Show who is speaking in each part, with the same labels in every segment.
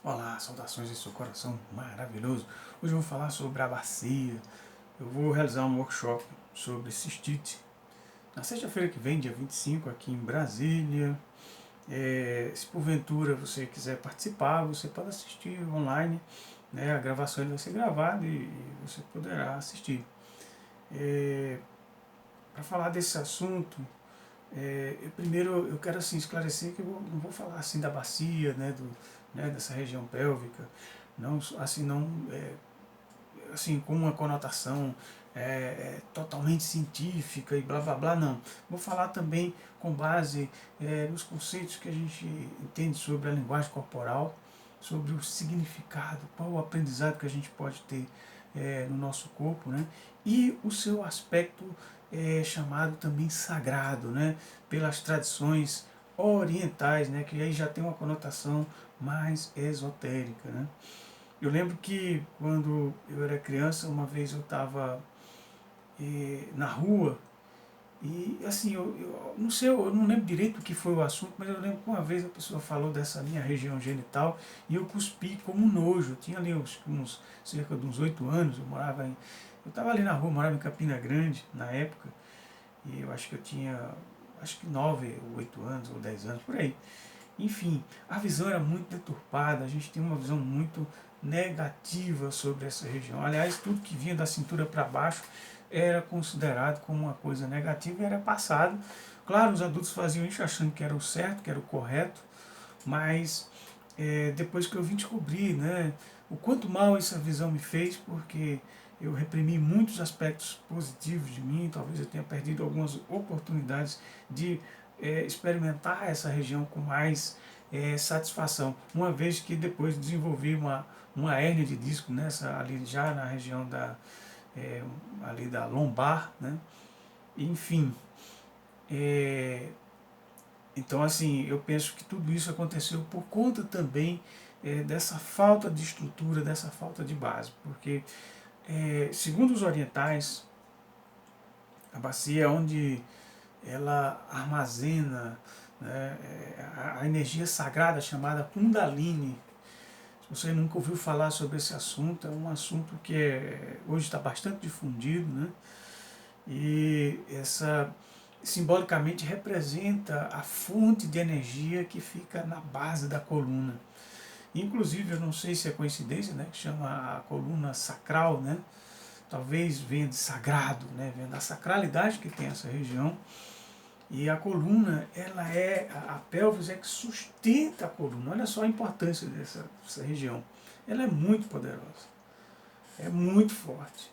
Speaker 1: Olá, saudações em seu coração maravilhoso. Hoje eu vou falar sobre a bacia. Eu vou realizar um workshop sobre cistite na sexta-feira que vem, dia 25, aqui em Brasília. Se porventura você quiser participar, você pode assistir online, né? A gravação vai ser gravada e você poderá assistir. Para falar desse assunto, primeiro eu quero assim, esclarecer que eu não vou falar assim da bacia, dessa região pélvica, não, assim, não, assim, com uma conotação totalmente científica e blá blá blá, não. Vou falar também com base nos conceitos que a gente entende sobre a linguagem corporal, sobre o significado, qual o aprendizado que a gente pode ter no nosso corpo, né? E o seu aspecto chamado também sagrado, né? Pelas tradições orientais, né? Que aí já tem uma conotação mais esotérica, né? Eu lembro que quando eu era criança, uma vez eu estava na rua e assim, eu não sei, eu não lembro direito o que foi o assunto, mas eu lembro que uma vez a pessoa falou dessa minha região genital e eu cuspi como nojo. Eu tinha ali cerca de uns 8 anos, eu estava ali na rua, morava em Campina Grande na época, e eu acho que eu tinha, acho que 9 ou 8 anos, ou 10 anos, por aí. Enfim, a visão era muito deturpada, a gente tem uma visão muito negativa sobre essa região. Aliás, tudo que vinha da cintura para baixo era considerado como uma coisa negativa e era passado. Claro, os adultos faziam isso achando que era o certo, que era o correto, mas depois que eu vim descobrir, né, o quanto mal essa visão me fez, porque eu reprimi muitos aspectos positivos de mim, talvez eu tenha perdido algumas oportunidades de experimentar essa região com mais satisfação, uma vez que depois desenvolvi uma hérnia de disco nessa, ali já na região ali da lombar, né? Enfim, é, então, assim, eu penso que tudo isso aconteceu por conta também dessa falta de estrutura, dessa falta de base, porque, segundo os orientais, a bacia é onde ela armazena, né, a energia sagrada chamada Kundalini. Se você nunca ouviu falar sobre esse assunto, é um assunto que hoje está bastante difundido, né? E essa simbolicamente representa a fonte de energia que fica na base da coluna. Inclusive, eu não sei se é coincidência, né, que chama a coluna sacral, né? Talvez venha de sagrado, né? Venha da sacralidade que tem essa região. E a coluna, ela a pelvis é que sustenta a coluna. Olha só a importância dessa região. Ela é muito poderosa, é muito forte.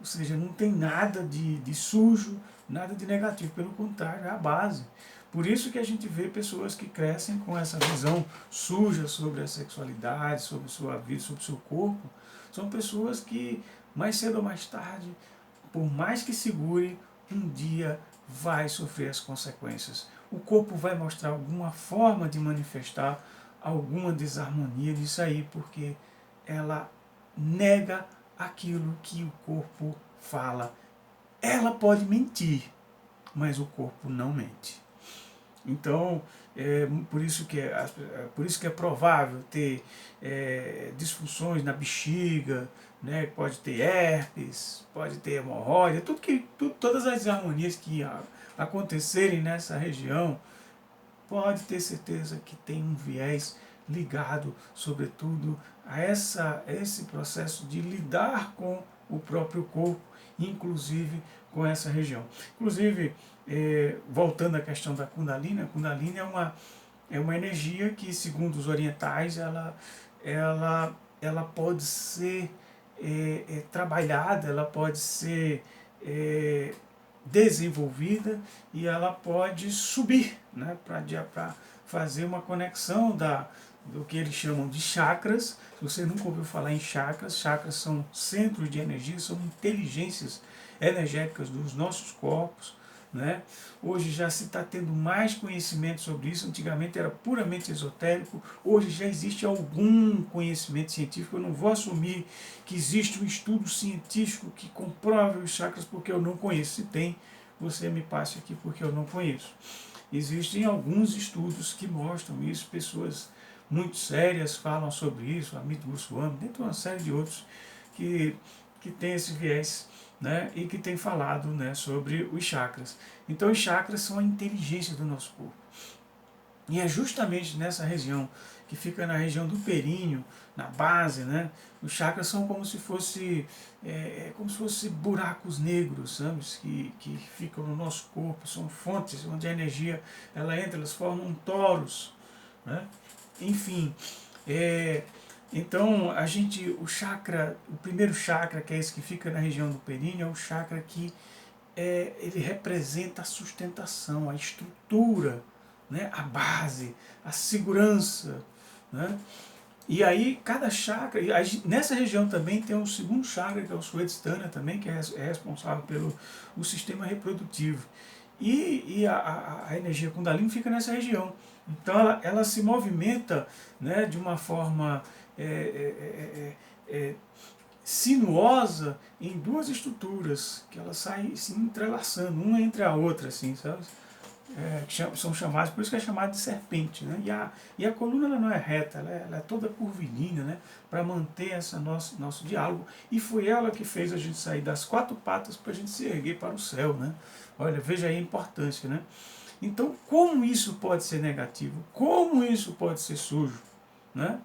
Speaker 1: Ou seja, não tem nada de sujo, nada de negativo, pelo contrário, é a base. Por isso que a gente vê pessoas que crescem com essa visão suja sobre a sexualidade, sobre sua vida, sobre seu corpo. São pessoas que, mais cedo ou mais tarde, por mais que segure, um dia vai sofrer as consequências. O corpo vai mostrar alguma forma de manifestar alguma desarmonia disso aí, porque ela nega aquilo que o corpo fala. Ela pode mentir, mas o corpo não mente. Então, por isso que é provável ter disfunções na bexiga, né? Pode ter herpes, pode ter hemorroida, todas as desarmonias que acontecerem nessa região, pode ter certeza que tem um viés ligado, sobretudo, esse processo de lidar com o próprio corpo, inclusive com essa região. Inclusive, voltando à questão da Kundalini, a Kundalini é uma energia que, segundo os orientais, ela pode ser trabalhada, ela pode ser desenvolvida e ela pode subir, né, para fazer uma conexão do que eles chamam de chakras. Se você nunca ouviu falar em chakras, chakras são centros de energia, são inteligências energéticas dos nossos corpos, né? Hoje já se está tendo mais conhecimento sobre isso. Antigamente era puramente esotérico, hoje já existe algum conhecimento científico. Eu não vou assumir que existe um estudo científico que comprove os chakras, porque eu não conheço. Se tem, você me passe aqui, porque eu não conheço. Existem alguns estudos que mostram isso, pessoas muito sérias falam sobre isso, Amit Goswami, dentre uma série de outros que, que tem esse viés, né, e que tem falado, né, sobre os chakras. Então os chakras são a inteligência do nosso corpo. E é justamente nessa região, que fica na região do períneo, na base, né? Os chakras são como se fosse buracos negros, sabe? Que ficam no nosso corpo, são fontes onde a energia ela entra, elas formam toros, né? Enfim, então o chakra, o primeiro chakra, que é esse que fica na região do períneo, é o chakra que ele representa a sustentação, a estrutura, né, a base, a segurança, né? E aí cada chakra, nessa região também tem um segundo chakra, que é o Swadhisthana também, que é responsável pelo o sistema reprodutivo. A energia Kundalini fica nessa região. Então ela se movimenta, né, de uma forma sinuosa em duas estruturas, que elas saem se entrelaçando, uma entre a outra, assim, sabe? São chamadas, por isso que é chamada de serpente, né? E a coluna ela não é reta, ela é toda curvilínea, né? Para manter esse nosso diálogo. E foi ela que fez a gente sair das quatro patas para a gente se erguer para o céu, né? Olha, veja aí a importância, né? Então, como isso pode ser negativo? Como isso pode ser sujo, né?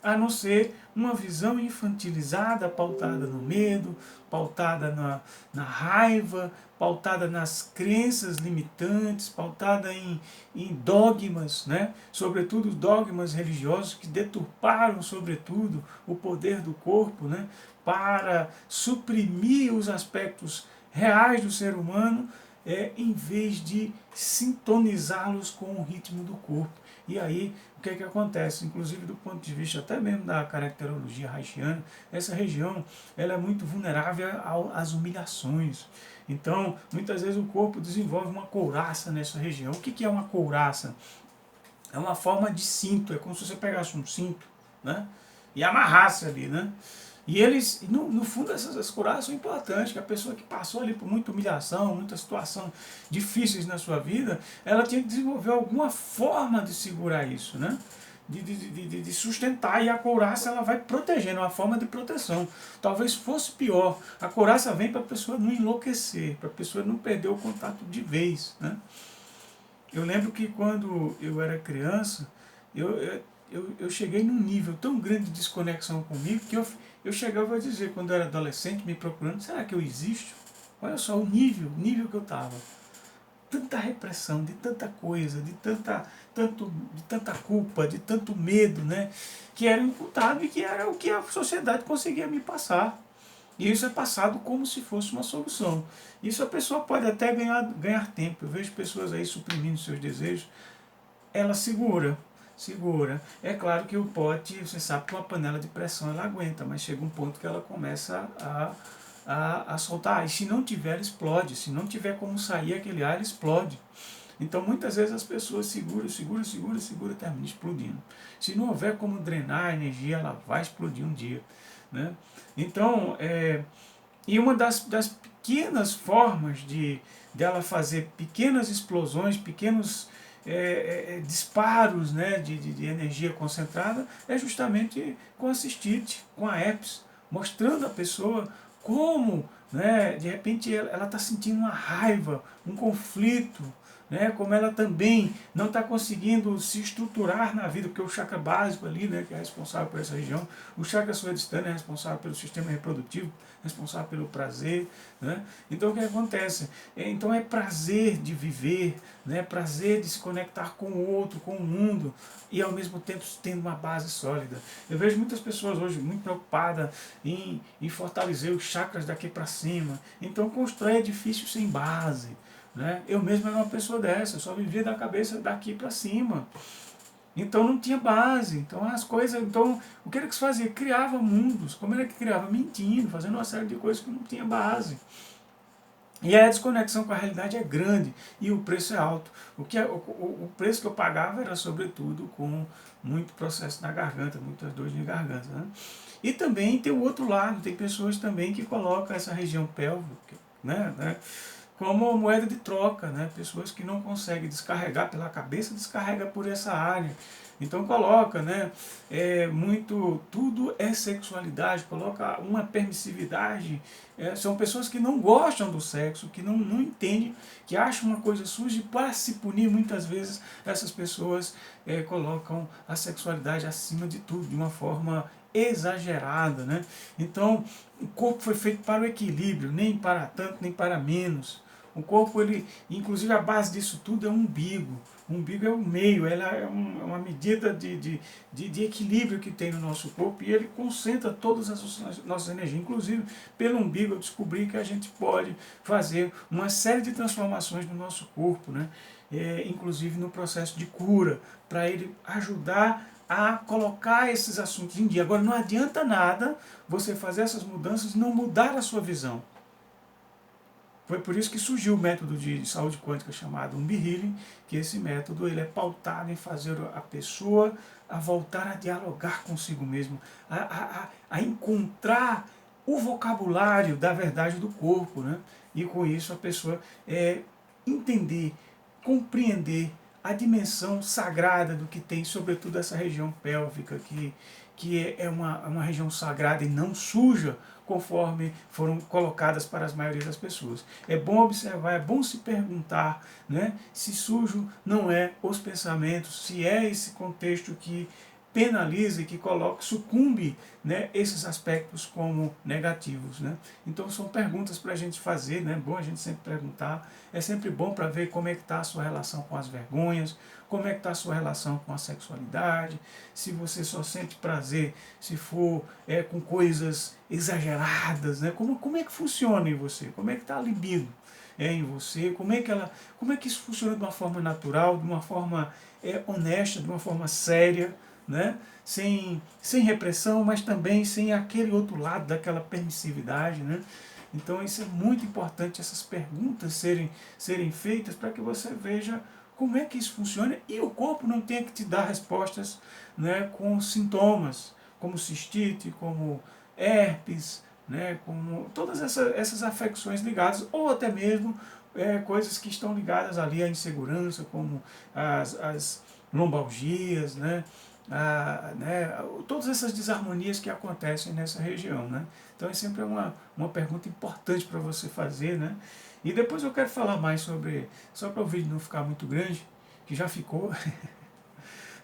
Speaker 1: A não ser uma visão infantilizada, pautada no medo, pautada na raiva, pautada nas crenças limitantes, pautada em dogmas, né? Sobretudo dogmas religiosos que deturparam, sobretudo, o poder do corpo, né? Para suprimir os aspectos reais do ser humano, em vez de sintonizá-los com o ritmo do corpo. E aí, o que é que acontece? Inclusive, do ponto de vista até mesmo da caracterologia haitiana, essa região ela é muito vulnerável às humilhações. Então, muitas vezes o corpo desenvolve uma couraça nessa região. O que é uma couraça? É uma forma de cinto, é como se você pegasse um cinto, né, e amarrasse ali, né? E eles, no fundo, essas couraças são importantes, que a pessoa que passou ali por muita humilhação, muita situação difíceis na sua vida, ela tinha que desenvolver alguma forma de segurar isso, né? De sustentar, e a couraça ela vai protegendo, é uma forma de proteção. Talvez fosse pior, a couraça vem para a pessoa não enlouquecer, para a pessoa não perder o contato de vez, né? Eu lembro que quando eu era criança, eu cheguei num nível tão grande de desconexão comigo que eu chegava a dizer, quando eu era adolescente, me procurando, será que eu existo? Olha só o nível que eu estava. Tanta repressão, de tanta coisa, de tanta culpa, de tanto medo, né? Que era imputado e que era o que a sociedade conseguia me passar. E isso é passado como se fosse uma solução. Isso a pessoa pode até ganhar tempo. Eu vejo pessoas aí suprimindo seus desejos. Ela segura. É claro que o pote, você sabe que uma panela de pressão ela aguenta, mas chega um ponto que ela começa a soltar. E se não tiver, ela explode. Se não tiver como sair aquele ar, ele explode. Então muitas vezes as pessoas seguram, termina explodindo. Se não houver como drenar a energia, ela vai explodir um dia, né? Então, e uma das pequenas formas de dela fazer pequenas explosões, pequenos disparos, né, de energia concentrada, é justamente com a cistite, com a herpes, mostrando a pessoa como, né, de repente ela está sentindo uma raiva, um conflito, né, como ela também não está conseguindo se estruturar na vida, porque o chakra básico ali, né, que é responsável por essa região, o chakra swadhisthana é responsável pelo sistema reprodutivo, responsável pelo prazer, né? Então o que acontece? Então é prazer de viver, né, prazer de se conectar com o outro, com o mundo, e ao mesmo tempo tendo uma base sólida. Eu vejo muitas pessoas hoje muito preocupadas em fortalecer os chakras daqui para cima, então constrói edifícios sem base. Né? Eu mesmo era uma pessoa dessa, eu só vivia da cabeça daqui para cima. Então não tinha base. Então as coisas. Então, o que era que se fazia? Criava mundos. Como era que criava? Mentindo, fazendo uma série de coisas que não tinha base. E a desconexão com a realidade é grande e o preço é alto. O preço que eu pagava era, sobretudo, com muito processo na garganta, muitas dores de garganta. Né? E também tem o outro lado, tem pessoas também que colocam essa região pélvica, né, como moeda de troca, né? Pessoas que não conseguem descarregar pela cabeça, descarrega por essa área. Então coloca, né, tudo é sexualidade, coloca uma permissividade, são pessoas que não gostam do sexo, que não entendem, que acham uma coisa suja, e para se punir muitas vezes essas pessoas colocam a sexualidade acima de tudo, de uma forma exagerada, né? Então o corpo foi feito para o equilíbrio, nem para tanto nem para menos. O corpo, ele, inclusive a base disso tudo é o umbigo. O umbigo é o meio, ela é uma medida de equilíbrio que tem no nosso corpo, e ele concentra todas as nossas energias. Inclusive, pelo umbigo eu descobri que a gente pode fazer uma série de transformações no nosso corpo, né? Inclusive no processo de cura, para ele ajudar a colocar esses assuntos em dia. Agora, não adianta nada você fazer essas mudanças e não mudar a sua visão. Foi por isso que surgiu o método de saúde quântica chamado Umbi-Healing, que esse método ele é pautado em fazer a pessoa a voltar a dialogar consigo mesmo, a encontrar o vocabulário da verdade do corpo, né? E com isso a pessoa entender, compreender a dimensão sagrada do que tem, sobretudo essa região pélvica, que é uma região sagrada e não suja, conforme foram colocadas para as maioria das pessoas. É bom observar, é bom se perguntar, né, se sujo não é os pensamentos, se é esse contexto que penaliza e que coloca, sucumbe, né, esses aspectos como negativos, né? Então são perguntas para a gente fazer, né? É bom a gente sempre perguntar, é sempre bom para ver como é que está a sua relação com as vergonhas, como é que está a sua relação com a sexualidade, se você só sente prazer se for com coisas exageradas, né? Como é que funciona em você, como é que está a libido em você, como é que isso funciona de uma forma natural, de uma forma honesta, de uma forma séria, né? Sem repressão, mas também sem aquele outro lado daquela permissividade, né? Então isso é muito importante, essas perguntas serem feitas para que você veja como é que isso funciona, e o corpo não tem que te dar respostas, né, com sintomas, como cistite, como herpes, né, como todas essas afecções ligadas, ou até mesmo coisas que estão ligadas ali à insegurança, como as lombalgias, né, todas essas desarmonias que acontecem nessa região, né? Então é sempre uma pergunta importante para você fazer, né? E depois eu quero falar mais sobre, só para o vídeo não ficar muito grande, que já ficou,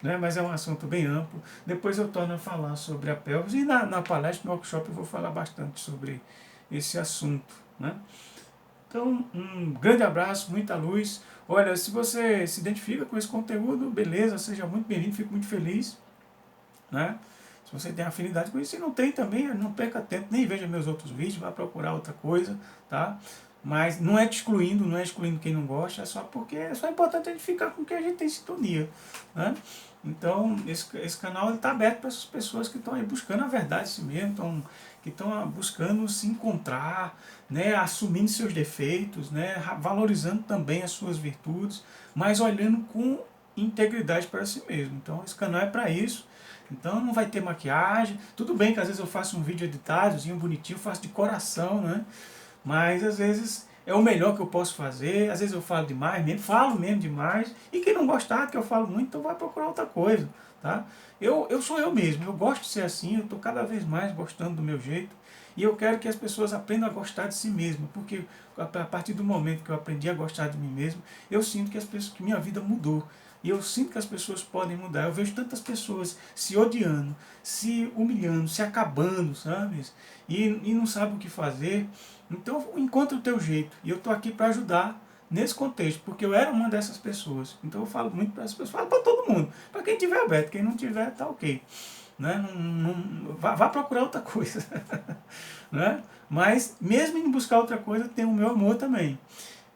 Speaker 1: né? Mas é um assunto bem amplo. Depois eu torno a falar sobre a pelvis, e na palestra, no workshop, eu vou falar bastante sobre esse assunto, né? Então, um grande abraço, muita luz. Olha, se você se identifica com esse conteúdo, beleza, seja muito bem-vindo, fico muito feliz, né? Se você tem afinidade com isso, se não tem também, não perca tempo, nem veja meus outros vídeos, vá procurar outra coisa, tá? Mas não é te excluindo, não é excluindo quem não gosta, é só porque é só importante a gente ficar com quem a gente tem sintonia, né? Então, esse canal está aberto para essas pessoas que estão aí buscando a verdade em si mesmo, que estão buscando se encontrar, né, assumindo seus defeitos, né, valorizando também as suas virtudes, mas olhando com integridade para si mesmo. Então, esse canal é para isso. Então não vai ter maquiagem. Tudo bem que às vezes eu faço um vídeo editadozinho, bonitinho, faço de coração, né? Mas às vezes é o melhor que eu posso fazer. Às vezes eu falo demais mesmo, falo mesmo demais. E quem não gostar, que eu falo muito, então vai procurar outra coisa, tá? Eu sou eu mesmo, eu gosto de ser assim, eu estou cada vez mais gostando do meu jeito. E eu quero que as pessoas aprendam a gostar de si mesmo, porque a partir do momento que eu aprendi a gostar de mim mesmo, eu sinto que minha vida mudou. E eu sinto que as pessoas podem mudar. Eu vejo tantas pessoas se odiando, se humilhando, se acabando, sabe? E não sabem o que fazer. Então encontra o teu jeito. E eu estou aqui para ajudar nesse contexto, porque eu era uma dessas pessoas. Então eu falo muito para as pessoas, falo para todo mundo. Para quem tiver aberto, quem não tiver, tá ok. Né? Vá procurar outra coisa. Né? Mas mesmo em buscar outra coisa, tem o meu amor também.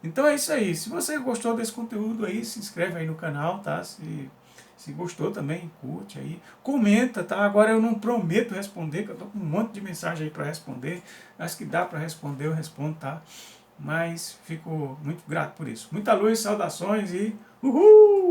Speaker 1: Então é isso aí. Se você gostou desse conteúdo aí, se inscreve aí no canal, tá? Se gostou também, curte aí. Comenta, tá? Agora eu não prometo responder, porque eu tô com um monte de mensagem aí para responder. Acho que dá para responder, eu respondo, tá? Mas fico muito grato por isso. Muita luz, saudações e uhul!